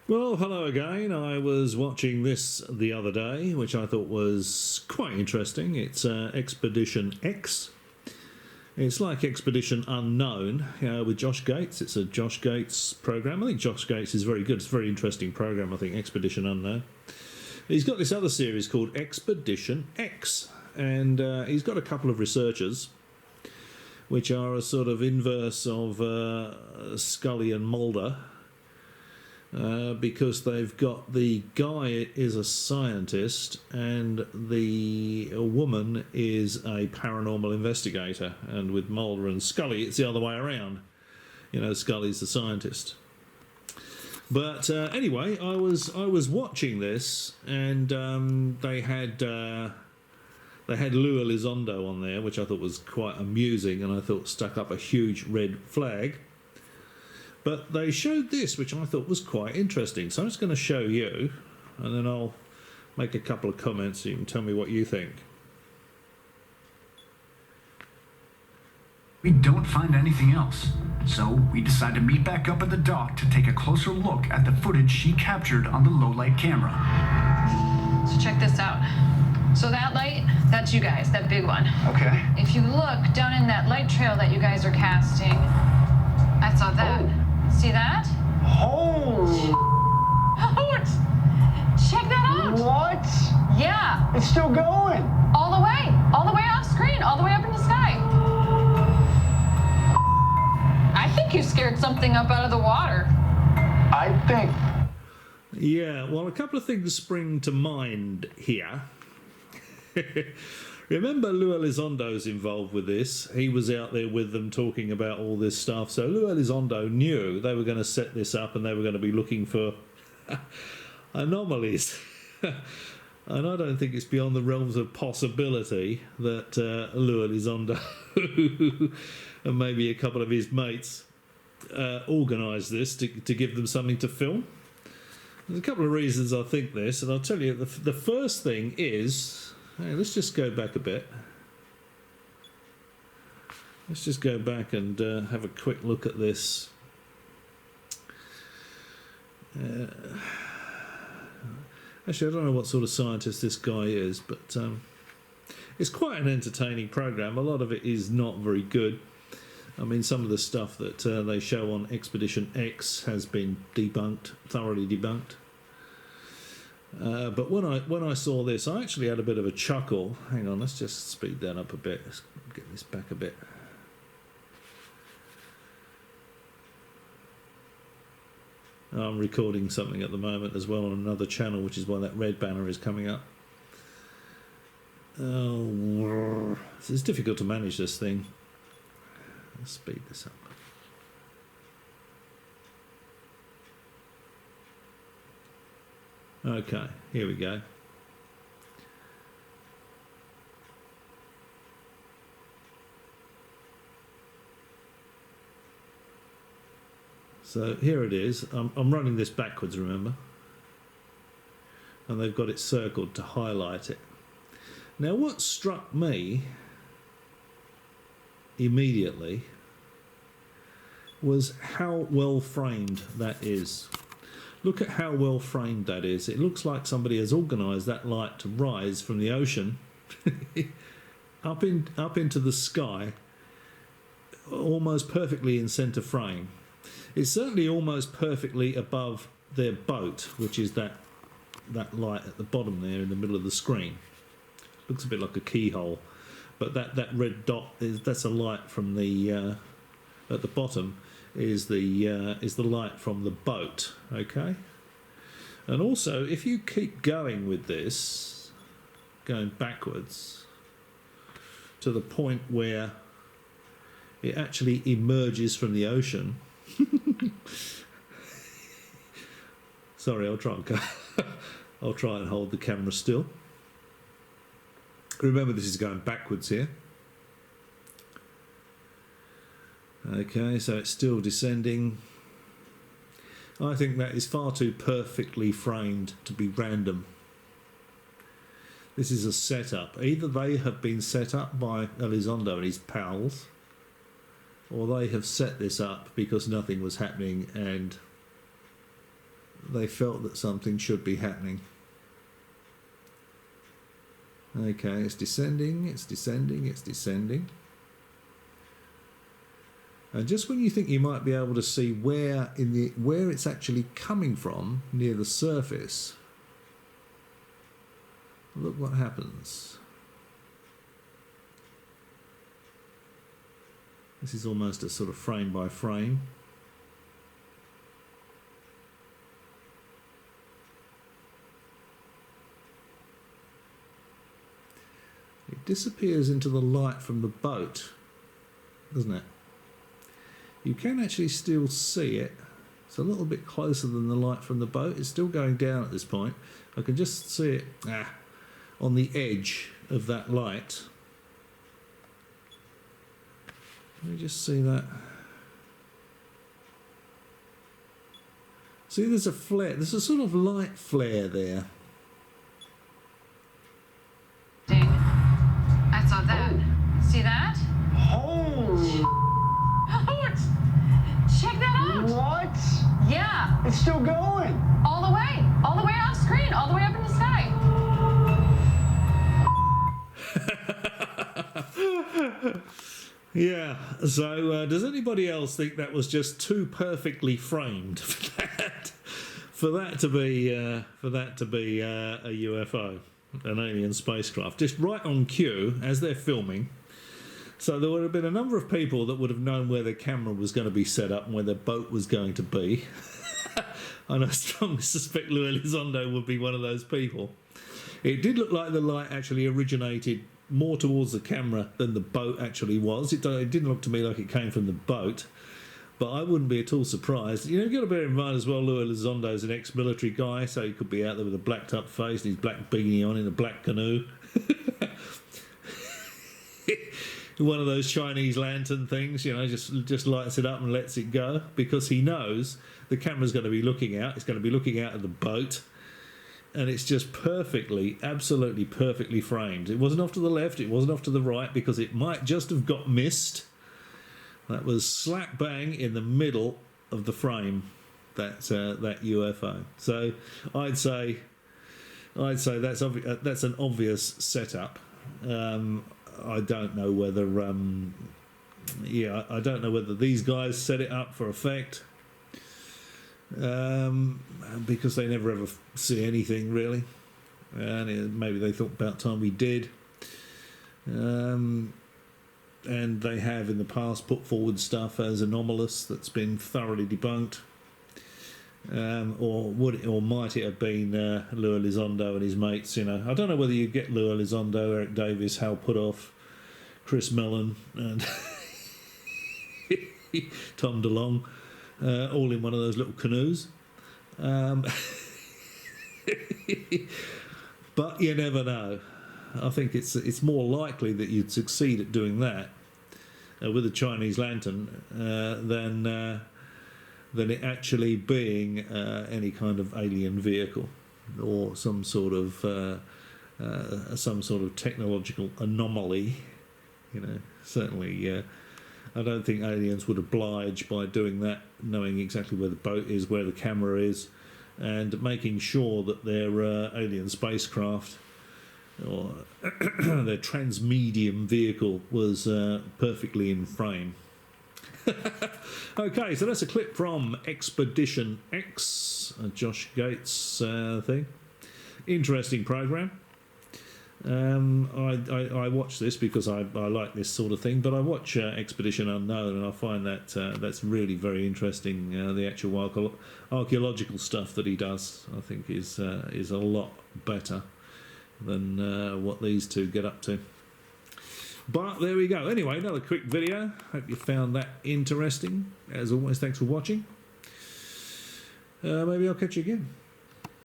Well, hello again. I was watching this the other day, which I thought was quite interesting. It's Expedition X. It's like Expedition Unknown with Josh Gates. It's a Josh Gates program. I think Josh Gates is very good. It's a very interesting program, I think, Expedition Unknown. He's got this other series called Expedition X, and he's got a couple of researchers which are a sort of inverse of Scully and Mulder. Because they've got the guy is a scientist and the woman is a paranormal investigator, and with Mulder and Scully it's the other way around. You know, Scully's the scientist. But anyway, I was watching this, and they had Lou Elizondo on there, which I thought was quite amusing, and I thought stuck up a huge red flag. But they showed this, which I thought was quite interesting. So I'm just going to show you, and then I'll make a couple of comments so you can tell me what you think. We don't find anything else, so we decide to meet back up at the dock to take a closer look at the footage she captured on the low-light camera. So check this out. So that light, that's you guys, that big one. Okay. If you look down in that light trail that you guys are casting, I saw that. Oh. See that? Holy! Oh, check that out. What? Yeah, It's still going. all the way off screen, all the way up in the sky. I think you scared something up out of the water. I think. Yeah, well, a couple of things spring to mind here. Remember, Lou Elizondo's involved with this. He was out there with them talking about all this stuff. So Lou Elizondo knew they were going to set this up and they were going to be looking for anomalies. And I don't think it's beyond the realms of possibility that Lou Elizondo and maybe a couple of his mates organised this to give them something to film. There's a couple of reasons I think this, and I'll tell you, the first thing is... Hey, let's just go back a bit. Let's just go back and have a quick look at this. Actually, I don't know what sort of scientist this guy is, but it's quite an entertaining program. A lot of it is not very good. I mean, some of the stuff that they show on Expedition X has been debunked, thoroughly debunked. But when I saw this, I actually had a bit of a chuckle. Hang on, let's just speed that up a bit. Let's get this back a bit. I'm recording something at the moment as well on another channel, which is why that red banner is coming up. Oh, it's difficult to manage this thing. Let's speed this up. Okay, here we go. So here it is. I'm running this backwards, remember? And they've got it circled to highlight it. Now what struck me immediately was how well framed that is. Look at how well framed that is. It looks like somebody has organised that light to rise from the ocean up into the sky, almost perfectly in centre frame. It's certainly almost perfectly above their boat, which is that light at the bottom there in the middle of the screen. Looks a bit like a keyhole, but that red dot that's a light from the at the bottom. Is the light from the boat, okay? And also, if you keep going with this, going backwards to the point where it actually emerges from the ocean. Sorry, I'll try and hold the camera still. Remember, this is going backwards here. Okay, so it's still descending. I think that is far too perfectly framed to be random. This is a setup. Either they have been set up by Elizondo and his pals, or they have set this up because nothing was happening and they felt that something should be happening. Okay, it's descending, it's descending, it's descending. And just when you think you might be able to see where it's actually coming from near the surface, look what happens. This is almost a sort of frame by frame. It disappears into the light from the boat, doesn't it? You can actually still see it. It's a little bit closer than the light from the boat. It's still going down at this point. I can just see it on the edge of that light. Let me just see that. See, there's a flare. There's a sort of light flare there. I saw that. See that? Holy! Check that out. What? Yeah. It's still going. All the way off screen, all the way up in the sky. Yeah. So, does anybody else think that was just too perfectly framed for that to be a UFO, an alien spacecraft, just right on cue as they're filming? So there would have been a number of people that would have known where their camera was going to be set up and where their boat was going to be. And I strongly suspect Lou Elizondo would be one of those people. It did look like the light actually originated more towards the camera than the boat actually was. It didn't look to me like it came from the boat, but I wouldn't be at all surprised. You know, you've got to bear in mind as well, Lou Elizondo's an ex-military guy, so he could be out there with a blacked up face and his black beanie on in a black canoe. One of those Chinese lantern things, you know, just lights it up and lets it go, because he knows the camera's going to be looking out. It's going to be looking out at the boat, and it's just perfectly, absolutely perfectly framed. It wasn't off to the left, it wasn't off to the right, because it might just have got missed. That was slap bang in the middle of the frame, that UFO. So I'd say that's an obvious setup. I don't know whether I don't know whether these guys set it up for effect, because they never ever see anything really, and maybe they thought about time we did, and they have in the past put forward stuff as anomalous that's been thoroughly debunked. Or might it have been Lou Elizondo and his mates? You know, I don't know whether you get Lou Elizondo, Eric Davis, Hal Puthoff, Chris Mellon, and Tom DeLonge, all in one of those little canoes. But you never know. I think it's more likely that you'd succeed at doing that with a Chinese lantern than it actually being any kind of alien vehicle or some sort of technological anomaly. You know, certainly I don't think aliens would oblige by doing that, knowing exactly where the boat is, where the camera is, and making sure that their alien spacecraft or their Transmedium vehicle was perfectly in frame. Okay, so that's a clip from Expedition X, Josh Gates thing. Interesting program. I watch this because I like this sort of thing, but I watch Expedition Unknown, and I find that that's really very interesting. The actual archaeological stuff that he does, I think, is a lot better than what these two get up to. But there we go. Anyway, another quick video. Hope you found that interesting. As always, thanks for watching. Maybe I'll catch you again.